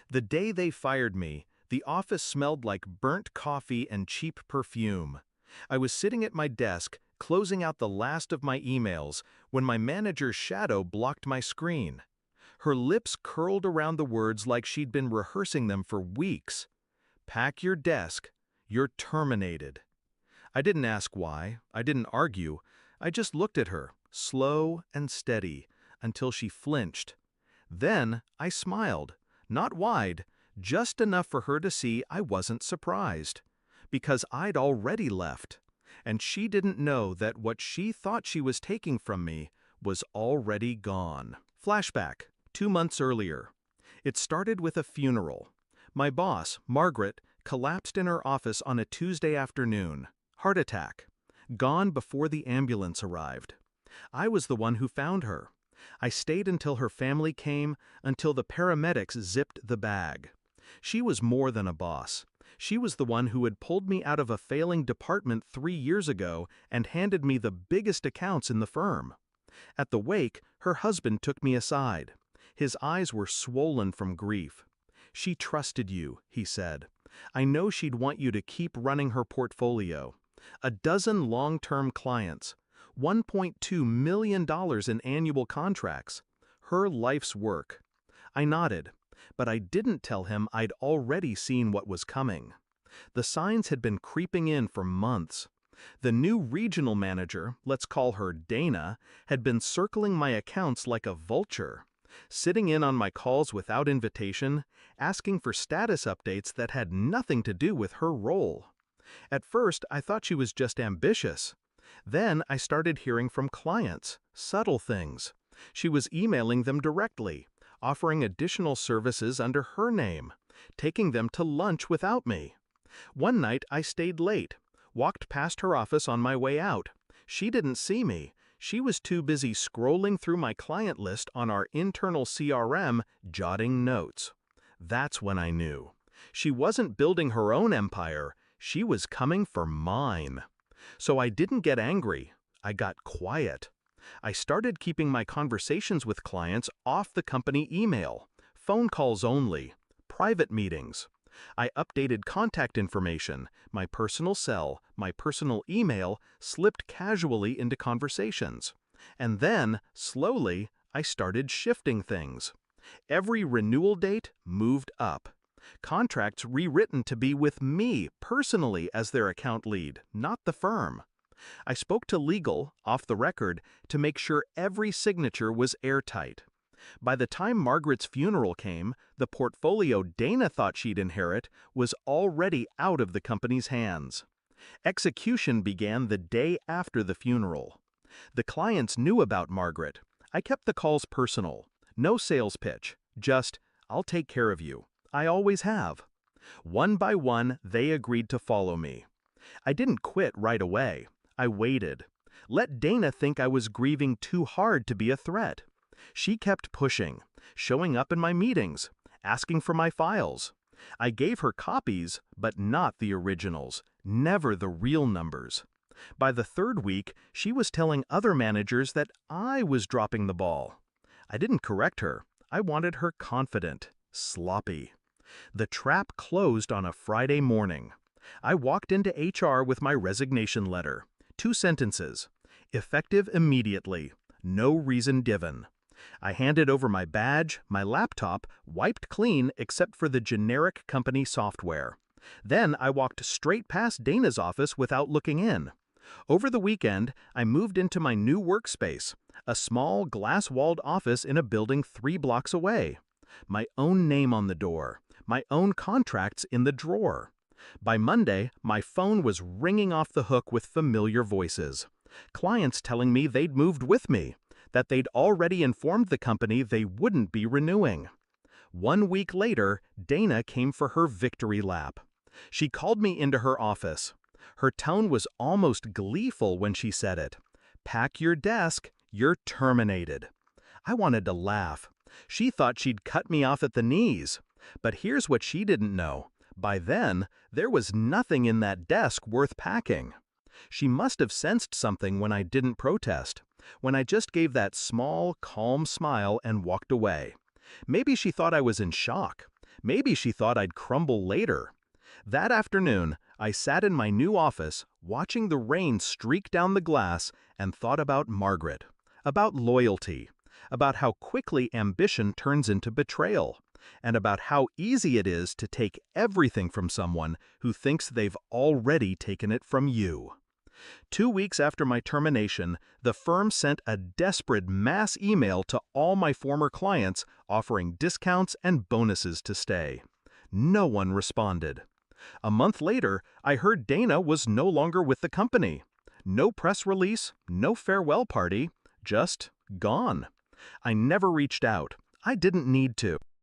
The day they fired me, the office smelled like burnt coffee and cheap perfume. I was sitting at my desk, closing out the last of my emails, when my manager's shadow blocked my screen. Her lips curled around the words like she'd been rehearsing them for weeks. "Pack your desk. You're terminated." I didn't ask why. I didn't argue. I just looked at her, slow and steady, until she flinched. Then I smiled, not wide, just enough for her to see I wasn't surprised. Because I'd already left. And she didn't know that what she thought she was taking from me was already gone. Flashback, 2 months earlier. It started with a funeral. My boss, Margaret, collapsed in her office on a Tuesday afternoon. Heart attack. Gone before the ambulance arrived. I was the one who found her. I stayed until her family came, until the paramedics zipped the bag. She was more than a boss. She was the one who had pulled me out of a failing department 3 years ago and handed me the biggest accounts in the firm. At the wake, her husband took me aside. His eyes were swollen from grief. "She trusted you," he said. "I know she'd want you to keep running her portfolio. 12 long-term clients. $1.2 million in annual contracts. Her life's work." I nodded, but I didn't tell him I'd already seen what was coming. The signs had been creeping in for months. The new regional manager, let's call her Dana, had been circling my accounts like a vulture, sitting in on my calls without invitation, asking for status updates that had nothing to do with her role. At first, I thought she was just ambitious. Then I started hearing from clients, subtle things. She was emailing them directly, offering additional services under her name, taking them to lunch without me. One night I stayed late, walked past her office on my way out. She didn't see me. She was too busy scrolling through my client list on our internal CRM, jotting notes. That's when I knew. She wasn't building her own empire. She was coming for mine. So I didn't get angry. I got quiet. I started keeping my conversations with clients off the company email, phone calls only, private meetings. I updated contact information, my personal cell, my personal email slipped casually into conversations. And then, slowly, I started shifting things. Every renewal date moved up. Contracts rewritten to be with me personally as their account lead, not the firm. I spoke to legal, off the record, to make sure every signature was airtight. By the time Margaret's funeral came, the portfolio Dana thought she'd inherit was already out of the company's hands. Execution began the day after the funeral. The clients knew about Margaret. I kept the calls personal. No sales pitch, just, "I'll take care of you. I always have." One by one, they agreed to follow me. I didn't quit right away. I waited. Let Dana think I was grieving too hard to be a threat. She kept pushing, showing up in my meetings, asking for my files. I gave her copies, but not the originals, never the real numbers. By the 3rd week, she was telling other managers that I was dropping the ball. I didn't correct her. I wanted her confident, sloppy. The trap closed on a Friday morning. I walked into HR with my resignation letter. 2 sentences. Effective immediately. No reason given. I handed over my badge, my laptop, wiped clean except for the generic company software. Then I walked straight past Dana's office without looking in. Over the weekend, I moved into my new workspace, a small glass-walled office in a building 3 blocks away. My own name on the door, my own contracts in the drawer. By Monday, my phone was ringing off the hook with familiar voices. Clients telling me they'd moved with me, that they'd already informed the company they wouldn't be renewing. 1 week later, Dana came for her victory lap. She called me into her office. Her tone was almost gleeful when she said it. "Pack your desk, you're terminated." I wanted to laugh. She thought she'd cut me off at the knees. But here's what she didn't know. By then, there was nothing in that desk worth packing. She must have sensed something when I didn't protest, when I just gave that small, calm smile and walked away. Maybe she thought I was in shock. Maybe she thought I'd crumble later. That afternoon, I sat in my new office, watching the rain streak down the glass, and thought about Margaret, about loyalty, about how quickly ambition turns into betrayal, and about how easy it is to take everything from someone who thinks they've already taken it from you. 2 weeks after my termination, the firm sent a desperate mass email to all my former clients offering discounts and bonuses to stay. No one responded. A month later, I heard Dana was no longer with the company. No press release, no farewell party, just gone. I never reached out. I didn't need to.